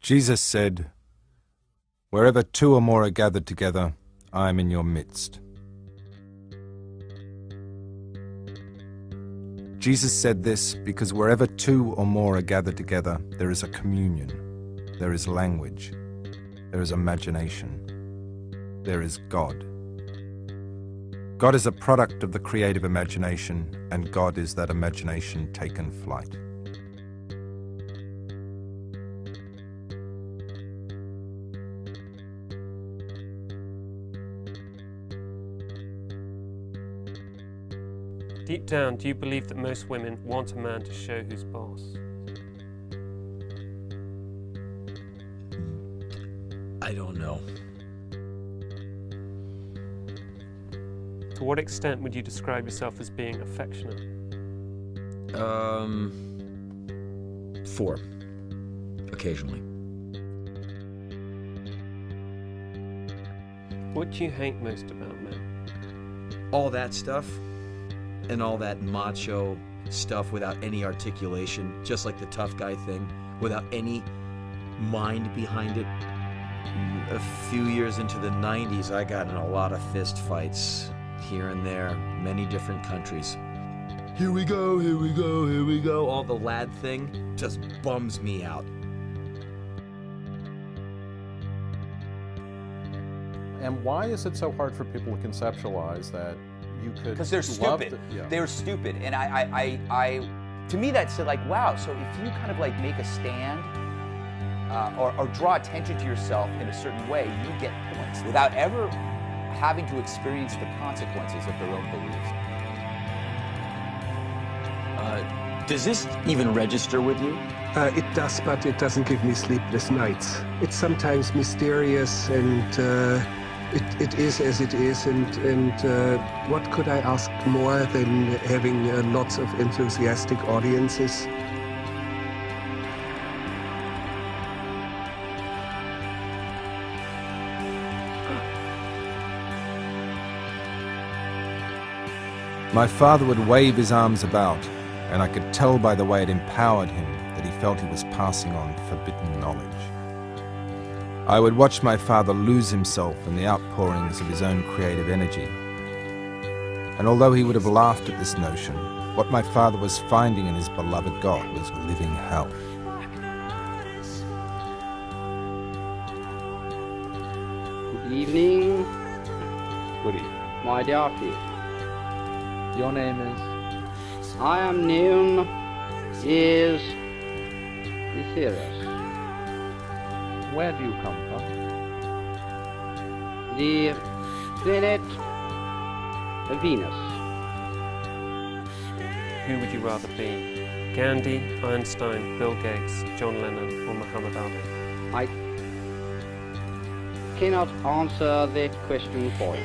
Jesus said, "Wherever two or more are gathered together, I am in your midst." Jesus said this because wherever two or more are gathered together, there is a communion, there is language, there is imagination, there is God. God is a product of the creative imagination, and God is that imagination taken flight. Deep down, do you believe that most women want a man to show who's boss? I don't know. To what extent would you describe yourself as being affectionate? 4. Occasionally. What do you hate most about men? All that stuff, and all that macho stuff without any articulation, just like the tough guy thing, without any mind behind it. A few years into the 90s, I got in a lot of fist fights here and there, many different countries. Here we go, here we go, here we go. All the lad thing just bums me out. And why is it so hard for people to conceptualize that you could? Because they're stupid. They're stupid, and I, to me, that's like, wow. So if you kind of like make a stand or draw attention to yourself in a certain way, you get points without ever having to experience the consequences of their own beliefs. Does this even register with you? It does, but it doesn't give me sleepless nights. It's sometimes mysterious, and it is as it is, and what could I ask more than having lots of enthusiastic audiences? My father would wave his arms about, and I could tell by the way it empowered him that he felt he was passing on forbidden knowledge. I would watch my father lose himself in the outpourings of his own creative energy. And although he would have laughed at this notion, what my father was finding in his beloved God was living hell. Good evening. Good evening. My dear people. Your name is? I am known as Ethereus. Where do you come from? The planet of Venus. Who would you rather be? Gandhi, Einstein, Bill Gates, John Lennon, or Muhammad Ali? I cannot answer that question for you.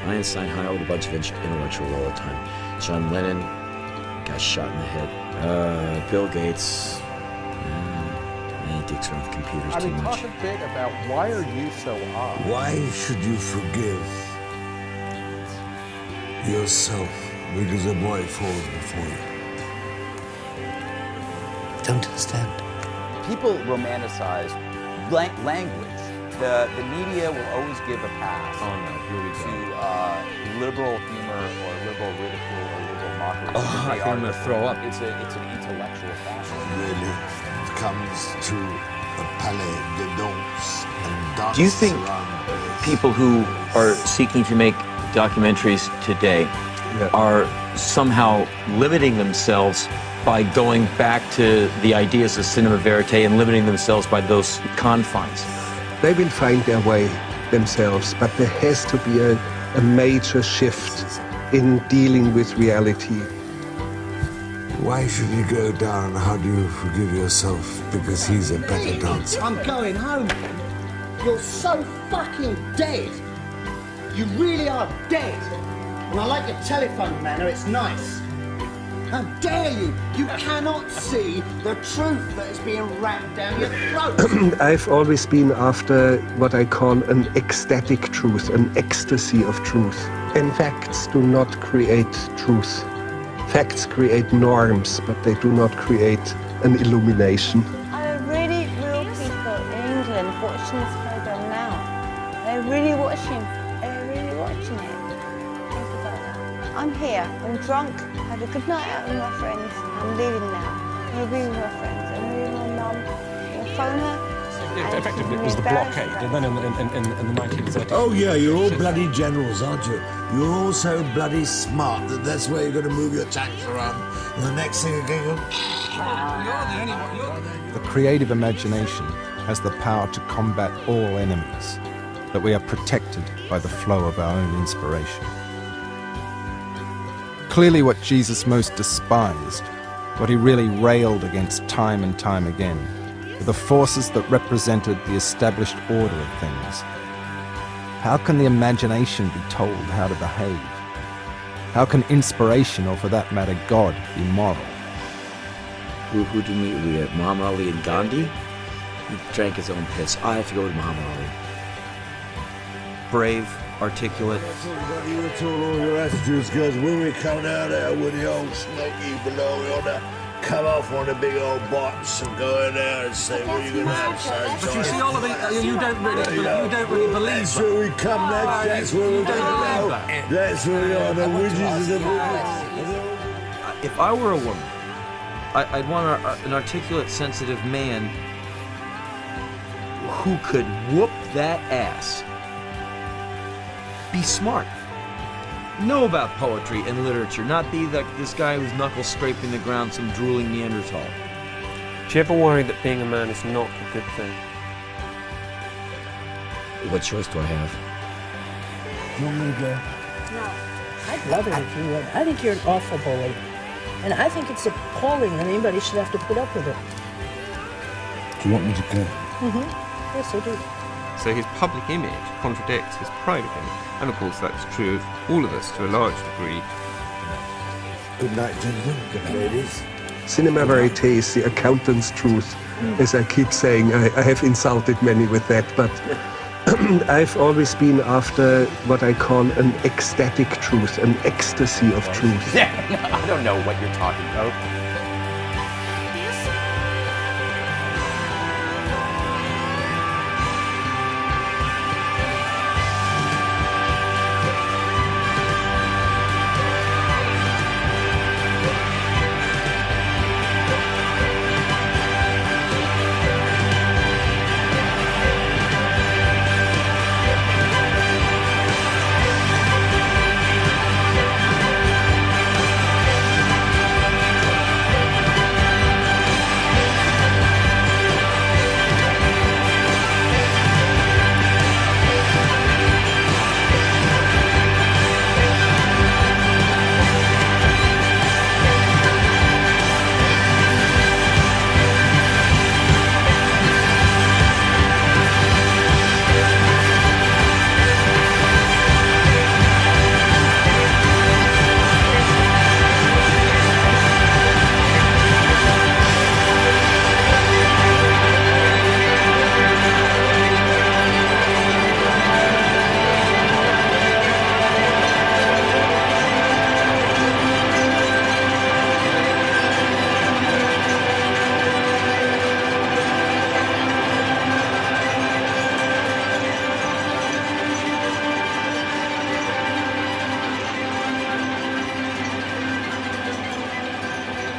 Einstein hung out with a bunch of intellectuals all the time. John Lennon got shot in the head. Bill Gates, he dicks around with computers too much. Talk a bit about why are you so odd? Why should you forgive yourself because a boy falls before you? Don't understand. People romanticize language. The media will always give a pass Oh no, here we to go. liberal humor or liberal ridicule or liberal mockery. Oh, I think I'm gonna throw up. It's an intellectual fashion. Really, it comes to a palais de danse and dance. Do you think around people who are seeking to make documentaries today are somehow limiting themselves by going back to the ideas of cinema verite and limiting themselves by those confines? They will find their way themselves, but there has to be a major shift in dealing with reality. Why should you go down? How do you forgive yourself? Because he's a better dancer. I'm going home. You're so fucking dead. You really are dead. And I like your telephone manner, it's nice. How dare you? You cannot see the truth that is being rammed down your throat. I've always been after what I call an ecstatic truth, an ecstasy of truth. And facts do not create truth. Facts create norms, but they do not create an illumination. Are really real people in England watching this program now? They're really watching. They're really watching it. Think about that. I'm here. I'm drunk. Had a good night out with my friends. I'm leaving now. I'm gonna be with my friends. I'm gonna be with my mum. I'm gonna phone her. Effectively, it was the blockade, and then in the 1930s. Oh yeah, you're all bloody generals, aren't you? You're all so bloody smart that that's where you're going to move your tanks around. And the next thing you're going to... The creative imagination has the power to combat all enemies, that we are protected by the flow of our own inspiration. Clearly what Jesus most despised, what he really railed against time and time again, were the forces that represented the established order of things. How can the imagination be told how to behave? How can inspiration, or for that matter God, be moral? Who did we meet with? Muhammad Ali and Gandhi? He drank his own piss. I have to go with Muhammad Ali. Brave, articulate. You were told all your attitudes, because when we come down there with the old smoky below, we ought to come off on the big old box and go in there and say, what are you going to have, son? But you see, Oliver, you don't really believe that's where we come next. That's where we're going to go. That's where we are. The widgets and the... If I were a woman, I'd want an articulate, sensitive man who could whoop that ass. Be smart. Know about poetry and literature, not be like this guy whose knuckles scraping the ground, some drooling Neanderthal. Do you ever worry that being a man is not a good thing? What choice do I have? You want me to go? No. I'd love it if you would. I think you're an awful bully. And I think it's appalling that anybody should have to put up with it. Do you want me to go? Mm-hmm. Yes, I do. So his public image contradicts his private image. And of course that's true of all of us to a large degree. Good night, gentlemen. Good night, ladies. Cinema verite is the accountant's truth. As I keep saying, I have insulted many with that, but I've always been after what I call an ecstatic truth, an ecstasy of truth. Yeah, I don't know what you're talking about.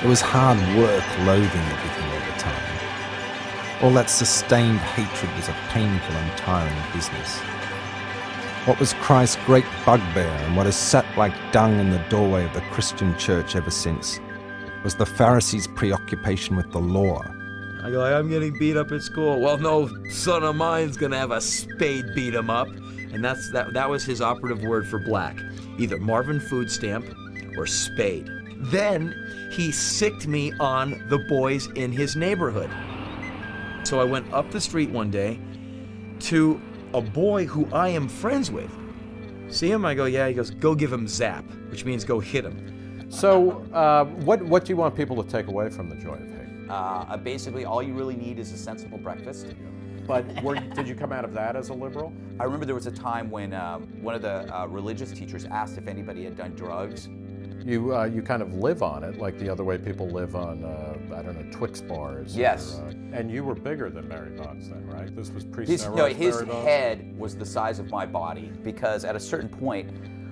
It was hard work loathing everything all the time. All that sustained hatred was a painful and tiring business. What was Christ's great bugbear, and what has sat like dung in the doorway of the Christian church ever since, was the Pharisees' preoccupation with the law. I go, I'm getting beat up at school. Well, no son of mine's gonna have a spade beat him up. And that was his operative word for black. Either Marvin Food Stamp or spade. Then he sicked me on the boys in his neighborhood. So I went up the street one day to a boy who I am friends with. See him? I go, yeah. He goes, go give him zap, which means go hit him. So what do you want people to take away from the Joy of Hate? Basically, all you really need is a sensible breakfast. But did you come out of that as a liberal? I remember there was a time when one of the religious teachers asked if anybody had done drugs. You kind of live on it, like the other way people live on, I don't know, Twix bars. Yes. And you were bigger than Mary Boggs then, right? This was His pre-steroids. head was the size of my body, because at a certain point,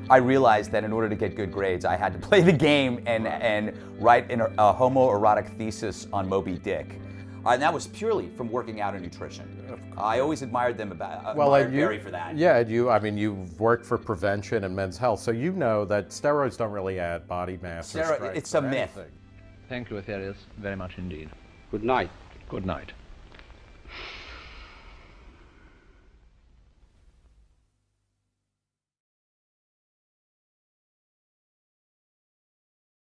I realized that in order to get good grades, I had to play the game and write a homoerotic thesis on Moby Dick. And that was purely from working out and nutrition. I always admired them admired Barry for that. Yeah, you've worked for prevention and men's health, so you know that steroids don't really add body mass or strength. It's a myth. Thank you, Aetherius, very much indeed. Good night. Good night.